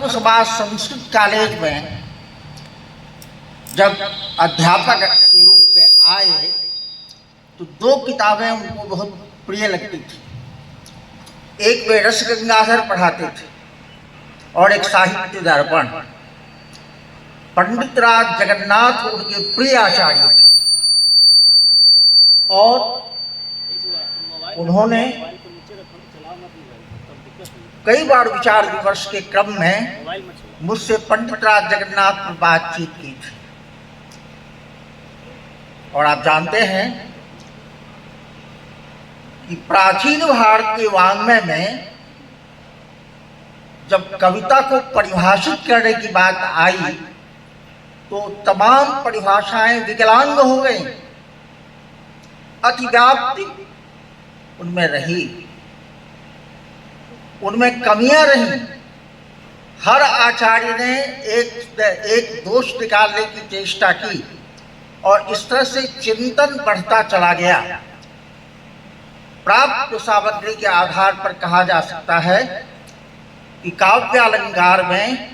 समाज संस्कृत कॉलेज में जब अध्यापक के रूप में आए तो दो किताबें उनको बहुत प्रिय लगती थी। एक वे रस गंगाधर पढ़ाते थे और एक साहित्य दर्पण। पंडित राज जगन्नाथ उनके प्रिय आचार्य थे और उन्होंने कई बार विचार विमर्श के क्रम में मुझसे पंडित राज जगन्नाथ पर बातचीत की थी। और आप जानते हैं कि प्राचीन भारतीय वाङ्मय में जब कविता को परिभाषित करने की बात आई तो तमाम परिभाषाएं विकलांग हो गई, अतिव्याप्ति उनमें रही, उनमें कमियां रही। हर आचार्य ने एक दोष निकालने की चेष्टा की और इस तरह से चिंतन बढ़ता चला गया। प्राप्त सामग्री के आधार पर कहा जा सकता है कि काव्यालंकार में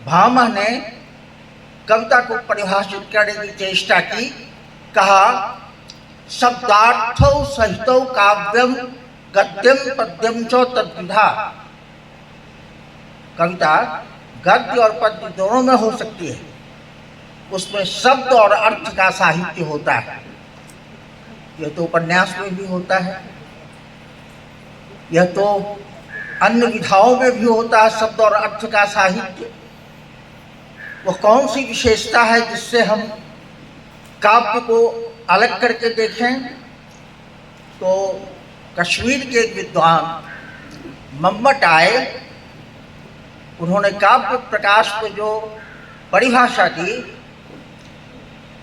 भामह ने कविता को परिभाषित करने की चेष्टा की। कहा, शब्दार्थौ सहितौ काव्यम गद्यम पद्यम च तद्विधा। कविता गद्य और पद्य दोनों में हो सकती है, उसमें शब्द और अर्थ का साहित्य होता है। यह तो उपन्यास में भी होता है, यह तो अन्य विधाओं में भी होता है, शब्द और अर्थ का साहित्य। वह कौन सी विशेषता है जिससे हम काव्य को अलग करके देखें? तो कश्मीर के एक विद्वान मम्मट आए, उन्होंने काव्य प्रकाश को जो परिभाषा दी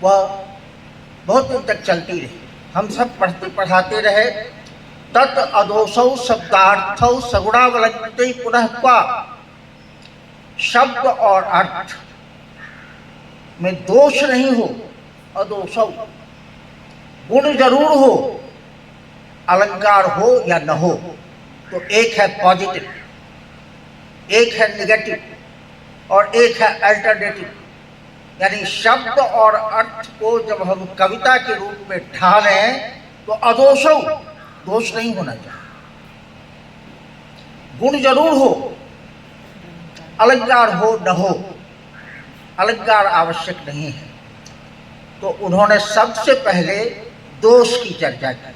वह बहुत दिन तक चलती रही। हम सब पढ़ते पढ़ाते रहे। तत् अदोषौ शब्दार्थौ सगुणावलंबिते पुनः क्वा। शब्द और अर्थ में दोष नहीं हो, अदोषौ। गुण जरूर हो, अलंकार हो या न हो। तो एक है पॉजिटिव, एक है निगेटिव और एक है अल्टरनेटिव। यानी शब्द और अर्थ को जब हम कविता के रूप में ढालें तो अदोषौ, दोष नहीं होना चाहिए। गुण जरूर हो, अलंकार हो न हो, अलंकार आवश्यक नहीं है। तो उन्होंने सबसे पहले दोष की चर्चा की।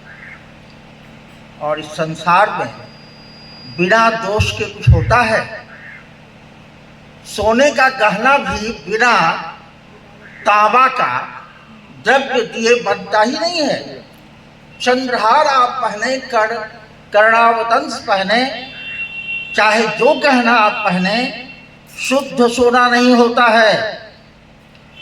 और इस संसार में बिना दोष के कुछ होता है? सोने का गहना भी बिना तांबा का द्रव्य दिए बनता ही नहीं है। चंद्रहार आप पहने, कर्णावतंस पहने, चाहे जो गहना आप पहने, शुद्ध सोना नहीं होता है।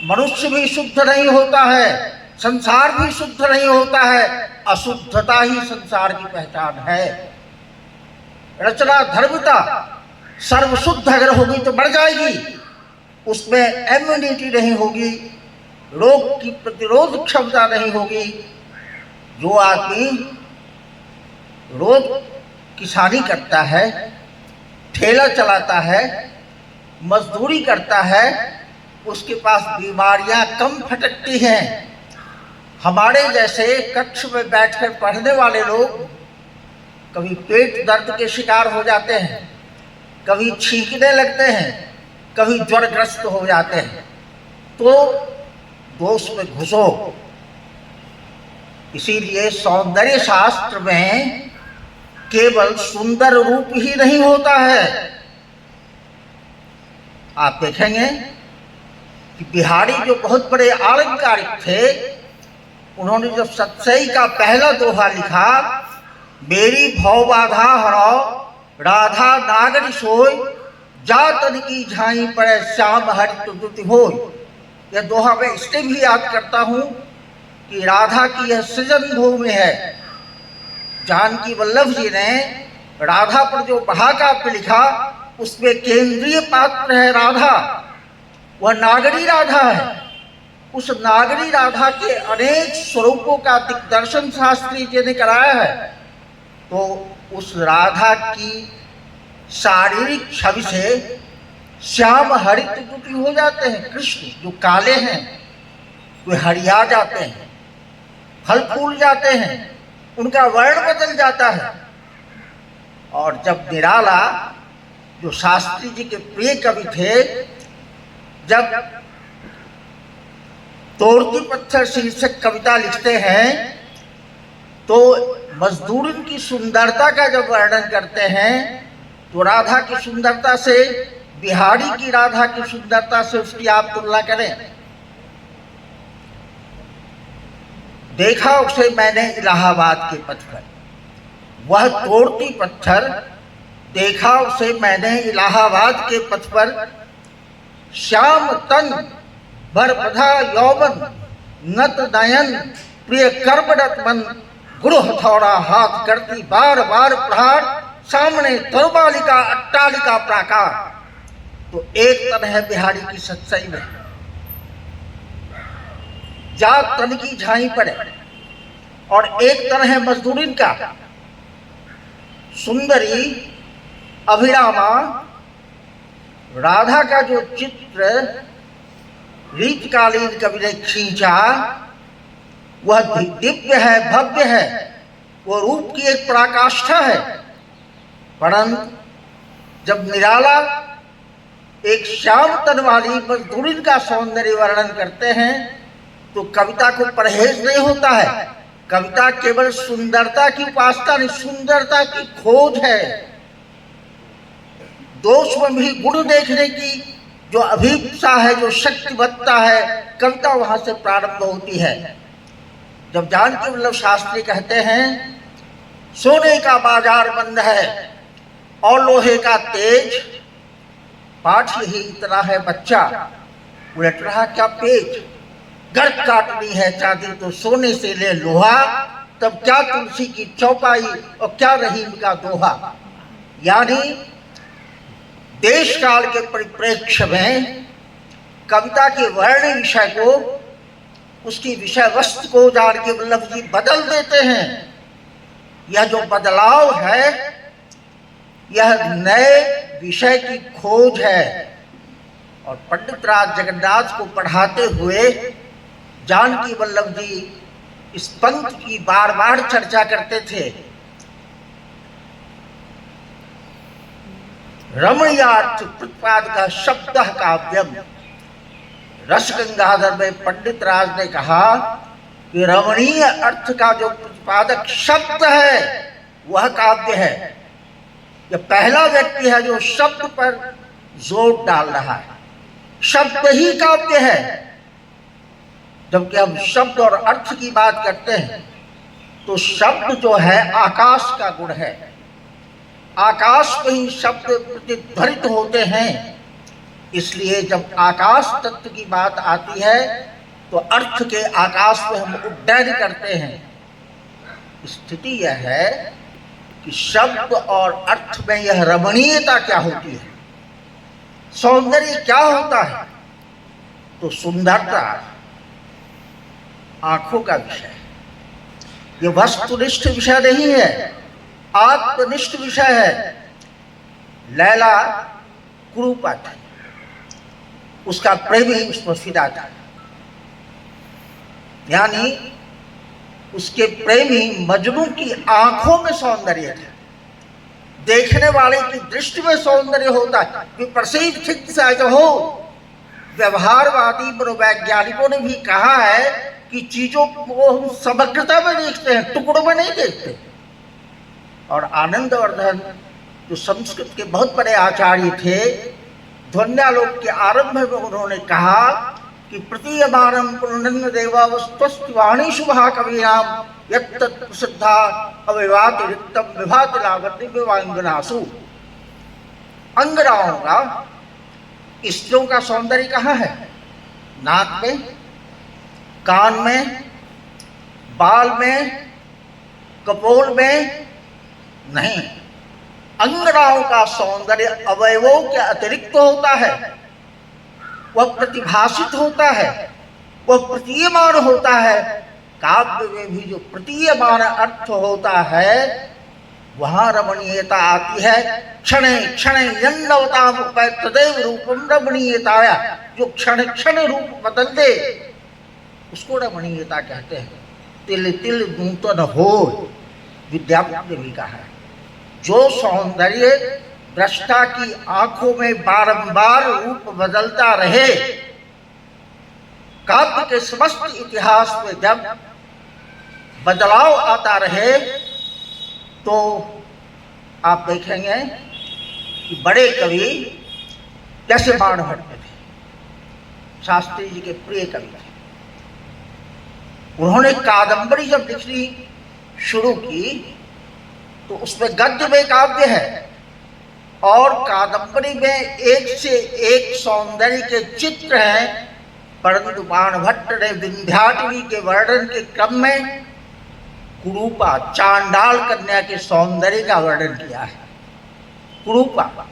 मनुष्य भी शुद्ध नहीं होता है, संसार भी शुद्ध नहीं होता है। अशुद्धता ही संसार की पहचान है। रचना धर्मता सर्वशुद्ध अगर होगी तो बढ़ जाएगी, उसमें इम्यूनिटी नहीं होगी, रोग की प्रतिरोध क्षमता नहीं होगी। जो आदमी रोज किसानी करता है, ठेला चलाता है, मजदूरी करता है, उसके पास बीमारियां कम फटकती हैं। हमारे जैसे कक्ष में बैठकर पढ़ने वाले लोग कभी पेट दर्द के शिकार हो जाते हैं, कभी छींकने लगते हैं, कभी ज्वरग्रस्त हो जाते हैं। तो दोष में घुसो। इसीलिए सौंदर्य शास्त्र में केवल सुंदर रूप ही नहीं होता है। आप देखेंगे कि बिहारी जो बहुत बड़े आलंकारिक थे, उन्होंने जब सतसई का पहला दोहा लिखा, मेरी भव बाधा हराओ राधा नागरी सोय, जा तन की झाई पड़े श्याम हरि दुति होय। यह दोहा मैं इसलिए भी याद करता हूँ कि राधा की यह सृजन भूमि है। जानकी वल्लभ जी ने राधा पर जो महाकाव्य लिखा उसमें केंद्रीय पात्र है राधा। वह नागरी राधा है। उस नागरी राधा के अनेक स्वरूपों का दिग्दर्शन शास्त्री जी ने कराया है। तो उस राधा की शारीरिक छवि से श्याम हरित दुटी हो जाते हैं, कृष्ण जो काले हैं वे हरिया जाते हैं, फल फूल जाते हैं, उनका वर्ण बदल जाता है। और जब निराला जो शास्त्री जी के प्रिय कवि थे, जब तोड़ती पत्थर शीर्षक कविता लिखते हैं तो मजदूरन की सुंदरता का जब वर्णन करते हैं तो राधा की सुंदरता से, बिहारी की राधा की सुंदरता से उसकी आप तुलना करें। देखा उसे मैंने इलाहाबाद के पथ पर, वह तोड़ती पत्थर, देखा उसे मैंने इलाहाबाद के पथ पर, श्याम तन भर बधा यौवन, नत नयन प्रिय कर्मरत मन, गुरु हथौड़ा हाथ करती बार बार प्रहार, सामने तरुबालिका अट्टालिका प्राकार। तो एक तन है बिहारी की सच्चाई में, जात तन की झाई पड़े, और एक तन है मजदूरिन का। सुंदरी अभिरामा राधा का जो चित्र रीतकालीन कवि ने खींचा वह दिव्य है, भव्य है, वो रूप की एक पराकाष्ठा है। परंतु जब निराला एक श्याम तन वाली मजदूरिन का सौंदर्य वर्णन करते हैं तो कविता को परहेज नहीं होता है। कविता केवल सुंदरता की उपासना नहीं, सुंदरता की खोज है। दोष में भी गुण देखने की जो अभिप्सा है, जो शक्तिवत्ता है, कविता वहां से प्रारंभ होती है। जब जानकी वल्लभ शास्त्री कहते हैं सोने का बाजार बंद है और लोहे का तेज, पाठ यही इतना है बच्चा उलट रहा क्या पेज, गर्द काटनी है चांदी तो सोने से ले लोहा, तब क्या तुलसी की चौपाई और क्या रहीम का दोहा। यानी देश काल के परिप्रेक्ष्य में कविता के वर्ण विषय को, उसकी विषय वस्तु को जानकी वल्लभ जी बदल देते हैं। यह जो बदलाव है यह नए विषय की खोज है। और पंडित राज जगन्नाथ को पढ़ाते हुए जानकी वल्लभ जी इस पंक्ति की बार बार चर्चा करते थे। रमणीयार्थ प्रतिपादक शब्द काव्यम। रस गंगाधर में पंडित राज ने कहा कि रमणीय अर्थ का जो प्रतिपादक शब्द है वह काव्य है। यह पहला व्यक्ति है जो शब्द पर जोर डाल रहा है, शब्द ही काव्य है। जबकि हम शब्द और अर्थ की बात करते हैं तो शब्द जो है आकाश का गुण है, आकाश में ही शब्द प्रतिध्वनित होते हैं। इसलिए जब आकाश तत्व की बात आती है तो अर्थ के आकाश में हम उड्डयन करते हैं। स्थिति यह है कि शब्द और अर्थ में यह रमणीयता क्या होती है, सौंदर्य क्या होता है। तो सुंदरता आंखों का विषय है, ये वस्तुनिष्ठ विषय नहीं है, आत्मनिष्ठ विषय है। लैला कुरूपा थी, उसका प्रेमी उसमें फिदा था, यानी उसके प्रेमी मजनू की आंखों में सौंदर्य था, देखने वाले की दृष्टि में सौंदर्य होता है। विपरीत थिंग्स एज हो, व्यवहारवादी मनोवैज्ञानिकों ने भी कहा है कि चीजों को हम समग्रता में देखते हैं, टुकड़ों में नहीं देखते। और आनंदवर्धन जो संस्कृत के बहुत बड़े आचार्य थे, ध्वन्यालोक के आरंभ में उन्होंने कहा कि प्रतीयमानम पुनर्न देवावस्तु वाणी शुभा कवीनाम यत्तत् प्रसिद्धा अविवाति रिक्तम विभाति लावण्य विवांगनासु। अंगराओं का, स्त्रियों का सौंदर्य कहाँ है? नाक में, कान में, बाल में, कपोल में नहीं। अंगराओं का सौंदर्य अवयवों के अतिरिक्त होता है, वह प्रतिभाषित होता है, वह प्रतीयमान होता है। काव्य में भी जो प्रतीयमान अर्थ होता है वहां रमणीयता आती है। क्षण क्षण यन्नवताम तदैव रूपम रमणीयताया, जो क्षण क्षण रूप बदल दे उसको रमणीयता कहते हैं। तिल तिल नूतन हो, विद्यापति ने भी कहा है। जो सौंदर्य दृष्टा की आंखों में बारंबार रूप बदलता रहे, काव्य के समस्त इतिहास में जब बदलाव आता रहे, तो आप देखेंगे कि बड़े कवि जैसे बाणभट्ट थे, शास्त्री जी के प्रिय कवि थे। उन्होंने कादंबरी जब लिखनी शुरू की तो उसमें गद्य में काव्य है, और कादंबरी में एक से एक सौंदर्य के चित्र हैं, परंतु बाणभट्ट ने विंध्याटवी के वर्णन के क्रम में कुरूपा, चांडाल कन्या के सौंदर्य का वर्णन किया है। कुरूपा,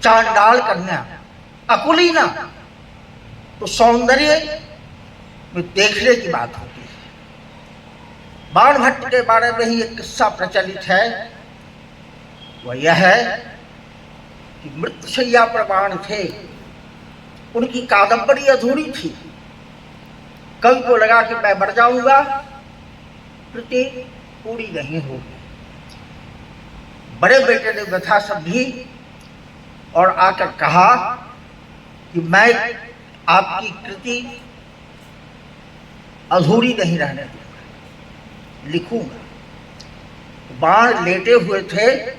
चांडाल कन्या, अकुलीना, तो सौंदर्य में देखने की बात होती है। बाणभट्ट के बारे में ही एक किस्सा प्रचलित है, वह यह है कि मृत्युशैया पर बाण थे, उनकी कादंबरी अधूरी थी। कवि को लगा कि मैं मर जाऊंगा, कृति पूरी नहीं होगी। बड़े बेटे ने व्यथा समझी और आकर कहा कि मैं आपकी कृति अधूरी नहीं रहने दूंगा, लिखूंगा। बाण लेटे हुए थे,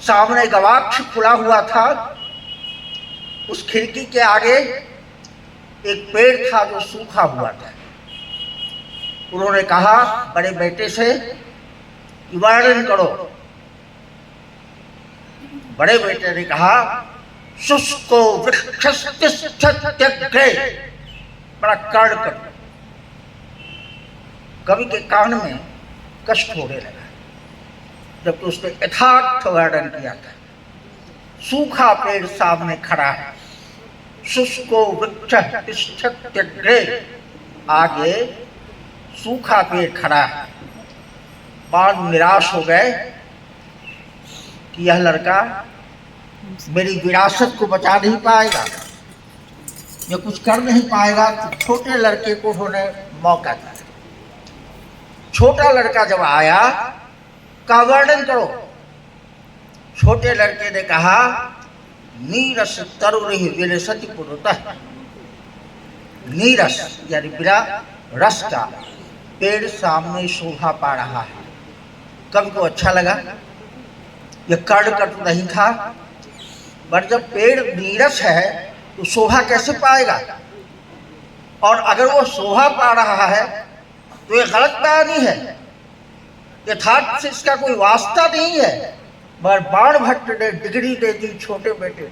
सामने गवाक्ष खुला हुआ था, उस खिड़की के आगे एक पेड़ था जो सूखा हुआ था। उन्होंने कहा बड़े बेटे से कि वर्णन करो। बड़े बेटे ने कहा शुष्को वृक्षस्तिष्ठत्यग्रे, बड़ा कर्ण कर। कवि के कान में कष्ट होने लगा जबकि उसने यथार्थ वर्णन किया था। सूखा पेड़ सामने खड़ा है, शुष्को वृक्षस्तिष्ठत्यग्रे, आगे सूखा पेड़ खड़ा है। बाण निराश हो गए कि यह लड़का मेरी विरासत को बचा नहीं पाएगा, ये कुछ कर नहीं पाएगा। तो छोटे लड़के को उन्होंने मौका दिया। छोटा लड़का जब आया, का वर्णन करो। छोटे लड़के ने कहा नीरस तरुरिहि विलसति पुरतः, नीरस यानी बिना रस का पेड़ सामने शोभा पा रहा है। कवि को अच्छा लगा, यह कर्णकट नहीं था, पर जब पेड़ नीरस है तो शोभा कैसे पाएगा, और अगर वो शोभा पा रहा है तो ये गलत बयानी है, यथार्थ से इसका कोई वास्ता नहीं है। मगर बाणभट्ट ने डिग्री दे दी छोटे बेटे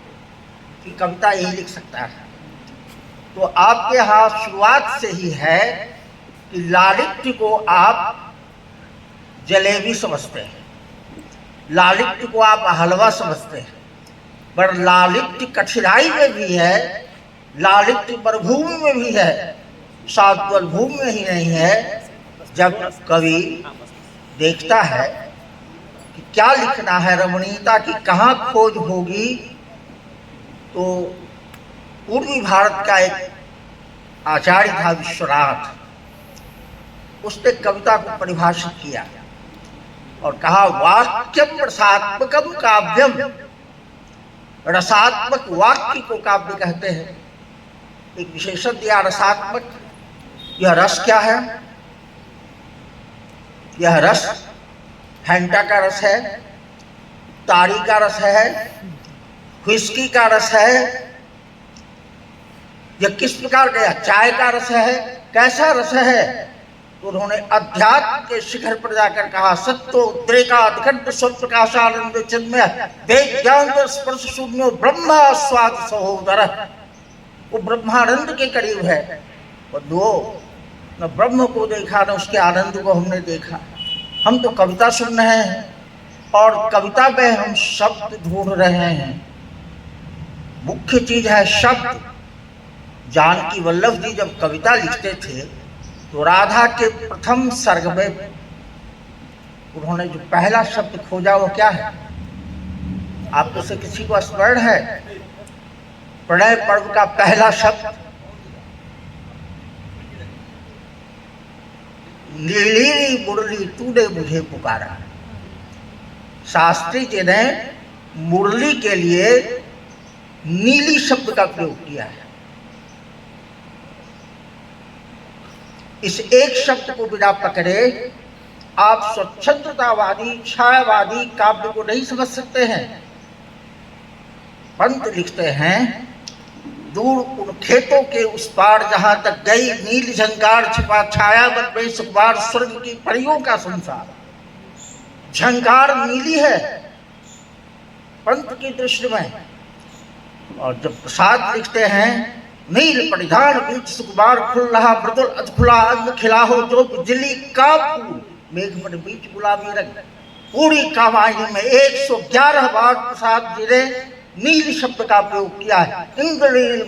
की कविता यही लिख सकता है। तो आपके यहाँ शुरुआत से ही है कि लालित्य को आप जलेबी समझते हैं, लालित्य को आप हलवा समझते हैं, पर लालित्य कठिनाई में भी है, लालित्य मरुभूमि में भी है, सात्वर भूमि में ही नहीं है। जब कवि देखता है कि क्या लिखना है, रमणीयता की कहाँ खोज होगी, तो पूर्वी भारत का एक आचार्य था विश्वनाथ, उसने कविता को परिभाषित किया और कहा वाक्यम रसात्मकम काव्यम। रसात्मक वाक्य को काव्य कहते हैं। एक विशेषण दिया रसात्मक। यह रस क्या है? यह रस फैंटा का रस है, ताड़ी का रस है, व्हिस्की का रस है, यह किस प्रकार का? चाय का रस है, कैसा रस है? तो उन्होंने अध्यात्म के शिखर पर जाकर कहा सत्तो उद्रेकाधिकंठ स्वप्रकाशानंद चिन्मय वेद ज्ञान स्पर्श शून्यो ब्रह्मा स्वाद सहोदर। वो ब्रह्मानंद के करीब है। बंधुओं, न ब्रह्म को देखा न उसके आनंद को हमने देखा। हम तो कविता सुन रहे हैं और कविता में हम शब्द ढूंढ रहे हैं। मुख्य चीज है शब्द। जानकी वल्लभ जी जब कविता लिखते थे तो राधा के प्रथम सर्ग में उन्होंने जो पहला शब्द खोजा वो क्या है? आप में से किसी को स्मरण है? प्रणय पर्व का पहला शब्द नीली मुरली तूने मुझे पुकारा। शास्त्री जी ने मुरली के लिए नीली शब्द का प्रयोग किया है। इस एक शब्द को बिना पकड़े आप स्वच्छंदतावादी छायावादी काव्य को नहीं समझ सकते हैं। पंत लिखते हैं, दूर उन खेतों के उस पार जहां तक गई नील झंकार छिपा छाया बन में सुकुमार स्वर्ग की परियों का संसार। झंकार नीली है पंत की दृष्टि में। और जब प्रसाद लिखते हैं, नील परिधान बीच सुकुमार खुल रहा मृदुल अधखुला अंग खिला हो जो बिजली का फूल मेघ पर बीच गुलाबी रंग। पूरी कामायनी में 111 बार प्रसाद जी ने नील शब्द का प्रयोग किया है। इंद्रनील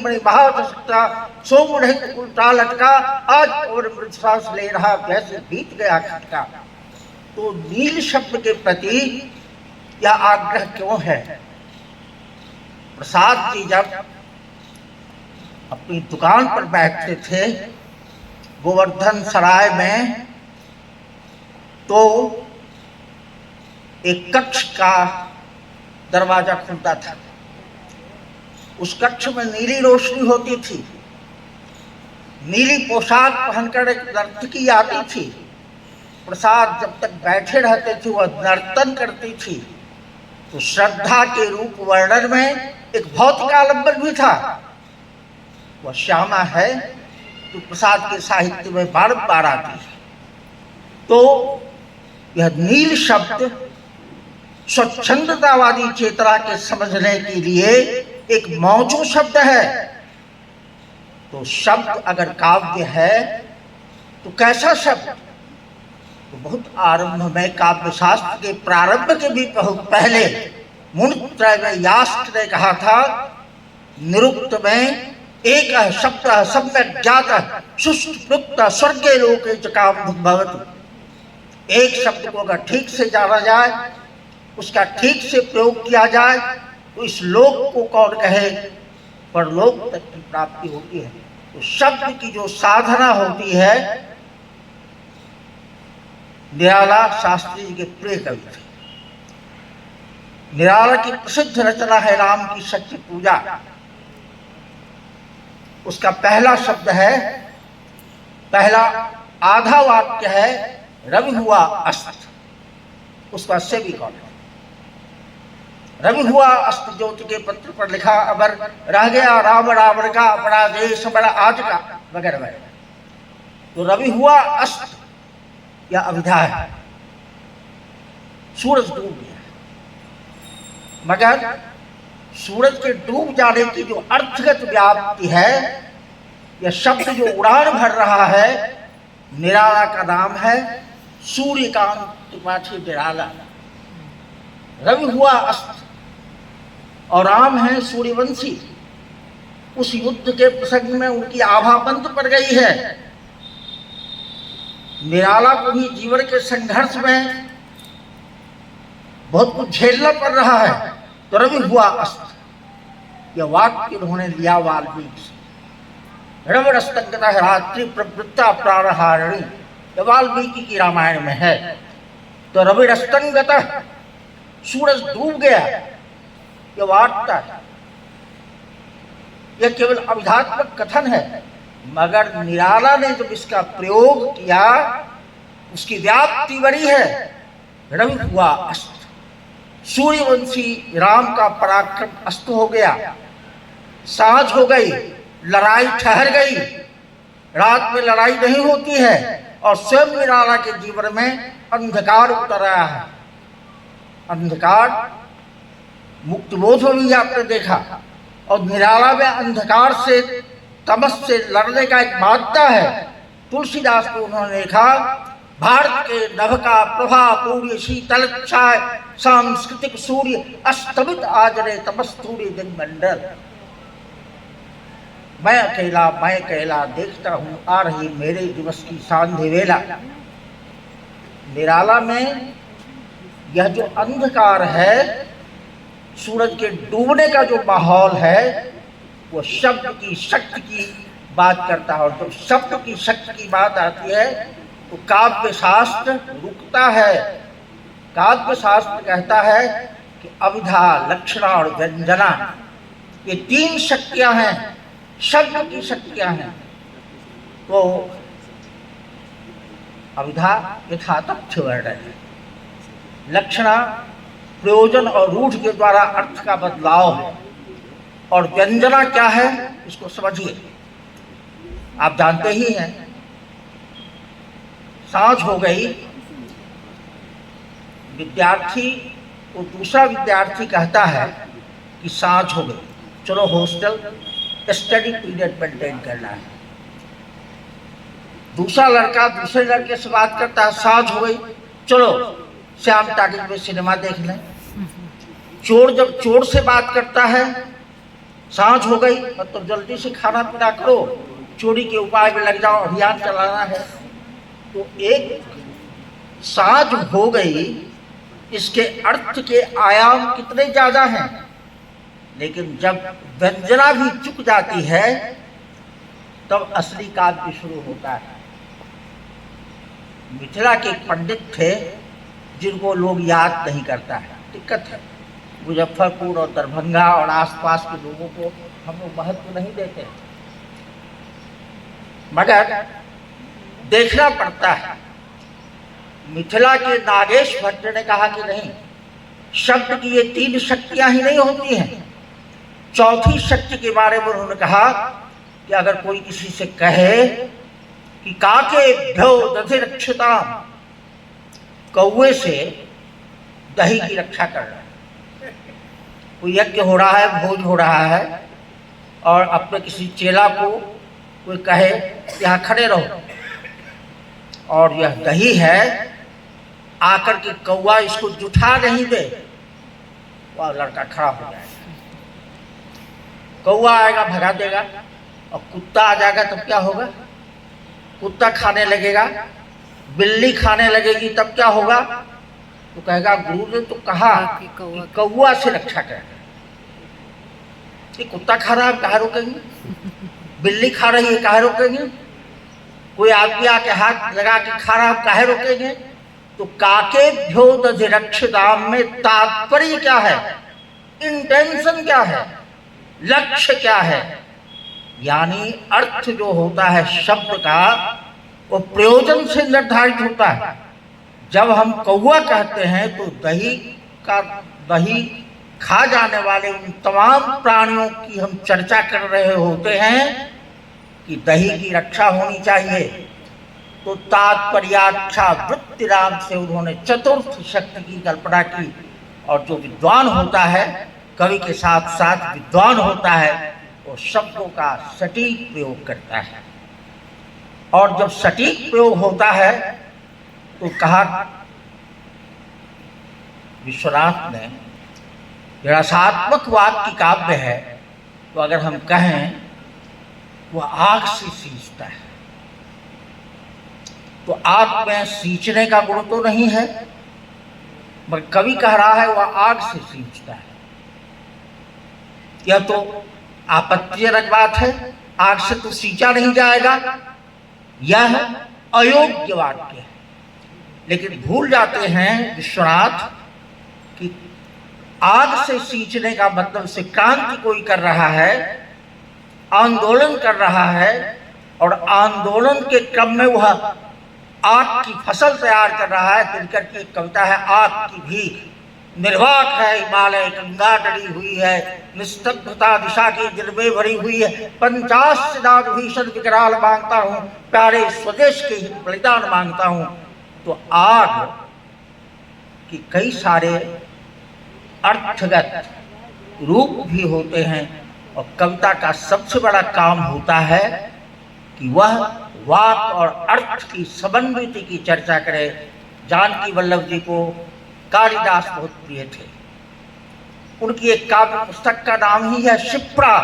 मणि महादशकता सोम रहित उल्टा लटका आज और मृत सांस ले रहा जैसे बीत गया खटका। तो नील शब्द के प्रति यह आग्रह क्यों है? प्रसाद जी जब अपनी दुकान पर बैठते थे गोवर्धन सराय में, तो एक कक्ष का दरवाजा खुलता था। उस कक्ष में नीली रोशनी होती थी। नीली पोशाक पहनकर एक नर्तकी आती थी। प्रसाद जब तक बैठे रहते थे वह नर्तन करती थी। तो श्रद्धा के रूप वर्णन में एक भौतिक आलंबन भी था। वह श्यामा है जो प्रसाद के साहित्य में बार-बार आती है। तो यह नील शब्द स्वच्छंदतावादी चेतना के समझने के लिए एक मौजूद शब्द है। तो शब्द अगर काव्य है तो कैसा शब्द? तो बहुत आरंभ में काव्य शास्त्र के प्रारंभ के भी बहुत पहले मुनित्रय में यास्क ने कहा था, निरुक्त में एक शब्द सम्यक ज्ञात सुष्ट स्वर्गे लोके च काम भवति। एक शब्द को अगर ठीक से जाना जाए, उसका ठीक से प्रयोग किया जाए, तो इस लोक को कौन कहे, पर लोक तक की प्राप्ति होती है। तो शब्द की जो साधना होती है, निराला शास्त्री जी के प्रिय कवि थे। निराला की प्रसिद्ध रचना है राम की शक्ति पूजा। उसका पहला शब्द है, पहला आधा वाक्य है, रवि हुआ अस्त। उसका सेविकॉन है, रवि हुआ अस्त ज्योति के पत्र पर लिखा अबर, रह गया राम रावण का अपना देश बड़ा आज का, वगैरह वगैरह। तो रवि हुआ अस्त या अभिधा है, सूरज डूब गया। मगर सूरज के डूब जाने की जो अर्थगत व्याप्ति है, यह शब्द जो उड़ान भर रहा है, निराला का नाम है सूर्यकांत त्रिपाठी निराला। रवि हुआ अस्त और राम है सूर्यवंशी। उस युद्ध के प्रसंग में उनकी आभा बंद पड़ गई है। निराला को भी जीवन के संघर्ष में बहुत कुछ झेलना पड़ रहा है। तो रवि हुआ अस्त, यह वाक्य उन्होंने लिया वाल्मीकि से। रविरस्तंगता है रात्रि प्रवृत्ता प्राणहारिणी, यह वाल्मीकि की रामायण में है। तो रविरस्तंगता, सूरज डूब गया, यह वार्ता है। यह केवल अभिधात्मक कथन है, मगर निराला ने जब इसका प्रयोग किया, उसकी व्याप्ति बड़ी है। रवि हुआ अस्त, सूर्यवंशी राम का पराक्रम अस्त हो गया, सांझ हो गई, लड़ाई ठहर गई। रात में लड़ाई नहीं होती है और स्वयं निराला के जीवन में अंधकार उतर आया है। अंधकार मुक्तिबोध में भी आपने देखा, और निराला में अंधकार से तमस से लड़ने का एक माध्यम है। तुलसीदास को उन्होंने देखा, भारत के नभ का प्रभा पूर्य शीतल छाय, सांस्कृतिक सूर्य अस्तमित आज रे तमस्तूर्य दिन मंडल। मैं अकेला देखता हूँ आ रही मेरे दिवस की सांध्य वेला। निराला में यह जो अंधकार है, सूरज के डूबने का जो माहौल है, वो शब्द की शक्ति की बात करता है। और जब शब्द की शक्ति की बात आती है तो काव्य शास्त्र रुकता है। काव्य शास्त्र कहता है कि अविधा, लक्षणा और व्यंजना, ये तीन शक्तियां हैं, शब्द की शक्तियां हैं। तो अविधा यथा तथ्य वर्णन है, लक्षणा प्रयोजन और रूढ़ के द्वारा अर्थ का बदलाव है, और व्यंजना क्या है इसको समझिए। आप जानते ही हैं, सांझ हो गई, विद्यार्थी को दूसरा विद्यार्थी कहता है कि सांझ हो गई, चलो हॉस्टल स्टडी पीरियड मेंटेन करना है। दूसरा लड़का दूसरे लड़के से बात करता है, सांझ हो गई, चलो श्याम टाकीज में सिनेमा देख लें। चोर जब चोर से बात करता है, सांझ हो गई, मतलब जल्दी से खाना पीना करो, चोरी के उपाय में लग जाओ, अभियान चलाना है। तो एक सांझ हो गई, इसके अर्थ के आयाम कितने ज्यादा हैं, लेकिन जब व्यंजना भी चुक जाती है तब असली काव्य शुरू होता है। मिथिला के पंडित थे जिनको लोग याद नहीं करता है, दिक्कत है। मुजफ्फरपुर और दरभंगा और आसपास के लोगों को हम लोग महत्व नहीं देते, मगर देखना पड़ता है। मिथिला के नागेश भट्ट ने कहा कि नहीं, शब्द की ये तीन शक्तियां ही नहीं होती हैं, चौथी शक्ति के बारे में उन्होंने कहा कि अगर कोई किसी से कहे कि काके भ्यो दधि रक्षता, कौवे से दही की रक्षा कर रहा है। कोई यज्ञ हो रहा है, भोज हो रहा है, और अपने किसी चेला को कोई कहे यहाँ खड़े रहो, और यह दही है, आकर के कौवा इसको जुठा नहीं दे, वह लड़का खड़ा हो जाएगा। कौवा आएगा भगा देगा, और कुत्ता आ जाएगा तब क्या होगा? कुत्ता खाने लगेगा, बिल्ली खाने लगेगी तब क्या होगा? तो कहेगा गुरु ने तो कहा कि कौवा से रक्षा करें। कुत्ता खा रहा है, काहे रोकेंगे? बिल्ली खा रही है, काहे रोकेंगे? कोई आदमी आके हाथ लगा के खा रहा है, काहे रोकेंगे? तो काके भ्यो दधि रक्षताम में तात्पर्य क्या है, इंटेंशन क्या है, लक्ष्य क्या है? यानी अर्थ जो होता है शब्द का, वो प्रयोजन से निर्धारित होता है। जब हम कौवा कहते हैं तो दही खा जाने वाले उन तमाम प्राणियों की हम चर्चा कर रहे होते हैं कि दही की रक्षा होनी चाहिए। तो तात्पर्याक्षा वृत्तिराम से उन्होंने चतुर्थ शक्ति की कल्पना की। और जो विद्वान होता है, कवि के साथ साथ विद्वान होता है, वो शब्दों का सटीक प्रयोग करता है। और जब सटीक प्रयोग होता है तो कहा विश्वनाथ ने, रसात्मक वाद की काव्य है, तो अगर हम कहें वह आग से सींचता है, तो आग में सींचने का गुण तो नहीं है, मगर कवि कह रहा है वह आग से सींचता है। यह तो आपत्तिजनक बात है, आग से तो सींचा नहीं जाएगा, यह अयोग्य वाक्य है। लेकिन भूल जाते हैं विश्वनाथ कि आग से सींचने का मतलब से क्रांति कोई कर रहा है, आंदोलन कर रहा है, और आंदोलन के क्रम में वह आग की फसल तैयार कर रहा है। दिनकर की एक कविता है, आग की भीख निर्वाक है हिमालय, गंगा डरी हुई है, निस्तब्धता दिशा की दिल में भरी हुई है, 50 दाद भीषण विकराल मांगता हूँ, प्यारे स्वदेश के ही बलिदान मांगता हूँ। तो आग की कई सारे अर्थगत रूप भी होते हैं, और कविता का सबसे बड़ा काम होता है कि वह वाक और अर्थ की समन्विति की चर्चा करे। जानकी वल्लभ जी को कालिदास बहुत प्रिय थे। उनकी एक काव्य पुस्तक का नाम ही है शिप्रा,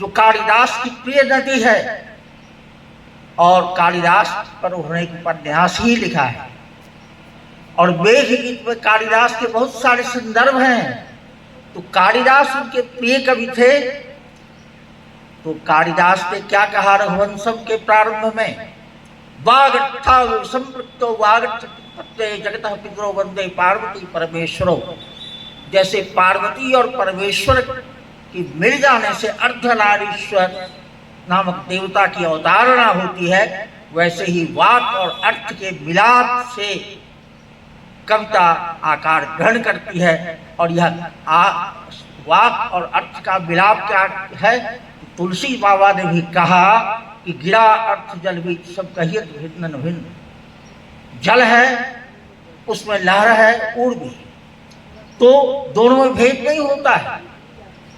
जो कालिदास की प्रिय नदी है, और कालिदास पर उन्होंने एक उपन्यास ही लिखा है। और मेघ गीत में कालिदास के बहुत सारे संदर्भ हैं। तो कालिदास उनके प्रिय कवि थे। तो कालिदास ने क्या कहा रघुवंशम के प्रारंभ में, वागर्था संपृक्तो वागर्थ जगतः पितरो वंदे पार्वती परमेश्वरो। जैसे पार्वती और परमेश्वर की मिल जाने से अर्धनारीश्वर नामक देवता की अवतारणा होती है, वैसे ही वाक और अर्थ के मिलाप से कविता आकार ग्रहण करती है। और यह वाक और अर्थ का मिलाप क्या है? तुलसी बाबा ने भी कहा कि गिरा अर्थ जल बीच सब कहिए भिन्न भिन्न। जल है, उसमें लहर है, उड़ भी, तो दोनों में भेद नहीं होता है।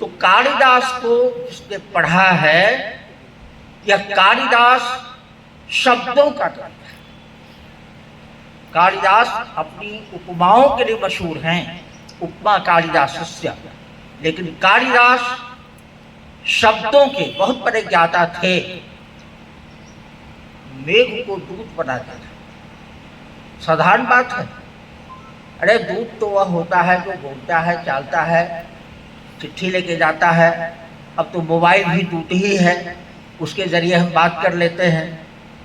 तो कालिदास को जिसने पढ़ा है, यह कालिदास शब्दों का कवि है। कालिदास अपनी उपमाओं के लिए मशहूर हैं, उपमा कालिदासस्य। लेकिन कालिदास शब्दों के बहुत बड़े ज्ञाता थे। मेघ को दूत बनाता था, साधारण बात है। अरे दूत तो वह होता है जो बोलता है, चालता है, चिट्ठी लेके जाता है। अब तो मोबाइल भी दूत ही है, उसके जरिए हम बात कर लेते हैं।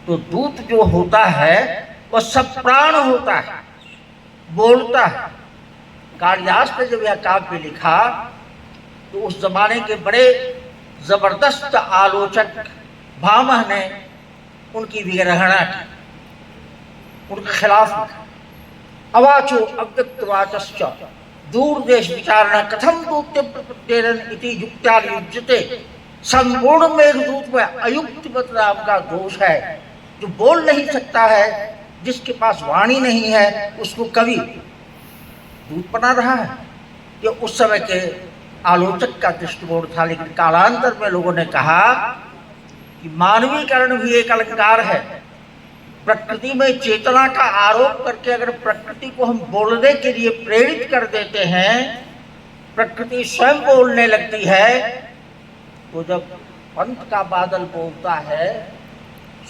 तो दूत जो होता है वह सब प्राण होता है, बोलता है। कालिदास ने जब यह काव्य लिखा तो उस जमाने के बड़े जबरदस्त आलोचक भामह ने उनकी विग्रहणा की, उनके खिलाफ लिखा। अवाचो अव्यक्तवाचश्च दूर देश विचारणा कथम दूत्य प्रपत्तेरन इति युक्त्यायुज्यते। संपूर्ण मेघदूत में अयुक्तिवत नाम का दोष है। जो बोल नहीं सकता है, जिसके पास वाणी नहीं है, उसको कवि दूत बना रहा है। ये उस समय के आलोचक का दृष्टिकोण था। लेकिन कालांतर में लोगों ने कहा कि मानवीकरण भी एक अलंकार है। प्रकृति में चेतना का आरोप करके अगर प्रकृति को हम बोलने के लिए प्रेरित कर देते हैं, प्रकृति स्वयं बोलने लगती है। तो जब पंथ का बादल बोलता है,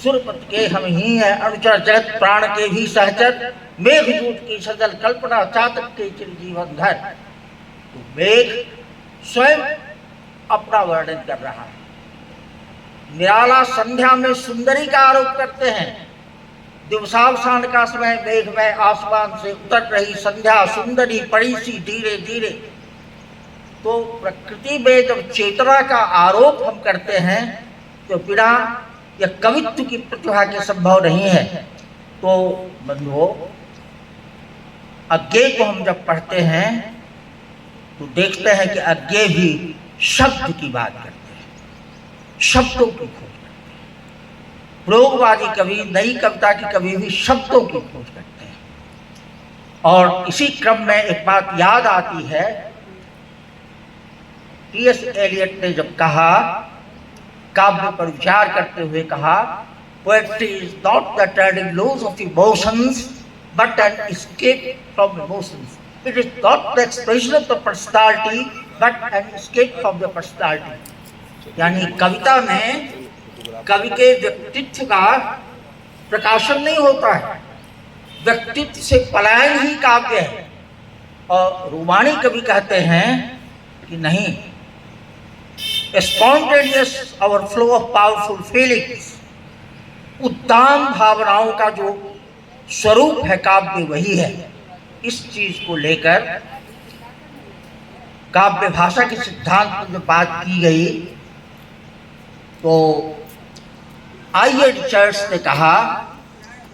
सुरपत के हम ही हैं अनुचर जगत प्राण के भी सहचर, मेघदूत की सजल कल्पना चातक के चिरजीवन धर। तो मेघ स्वयं अपना वर्णन कर रहा है। निराला संध्या में सुंदरी का आरोप करते हैं। दिवसावसान का समय मेघ में आसमान से उतर रही संध्या सुंदरी पड़ी सी धीरे धीरे। तो प्रकृति में जब चेतना का आरोप हम करते हैं तो बिना यह कवित्व की प्रतिभा के संभव नहीं है। तो बंधुओं, अज्ञेय को हम जब पढ़ते हैं तो देखते हैं कि अज्ञेय भी शब्द की बात करते हैं, शब्दों की खोज करते हैं। प्रयोगवादी कवि, नई कविता की कवि भी शब्दों की खोज करते हैं। और इसी क्रम में एक बात याद आती है, टी.एस. एलियट ने जब कहा, काव्य पर विचार करते हुए कहा, poetry is not the trading laws of emotions but an escape from emotions. It is not the expression of the personality, but an escape from the personality। यानी कविता में कवि के व्यक्तित्व का प्रकाशन नहीं होता है, व्यक्तित्व से पलायन ही काव्य है। और रूमानी कवि कहते हैं कि नहीं, spontaneous overflow of powerful feelings, उद्दाम भावनाओं का जो स्वरूप है काव्य वही है। इस चीज को लेकर काव्य भाषा के सिद्धांत में जब बात की गई तो आई.ए. रिचर्ड्स ने कहा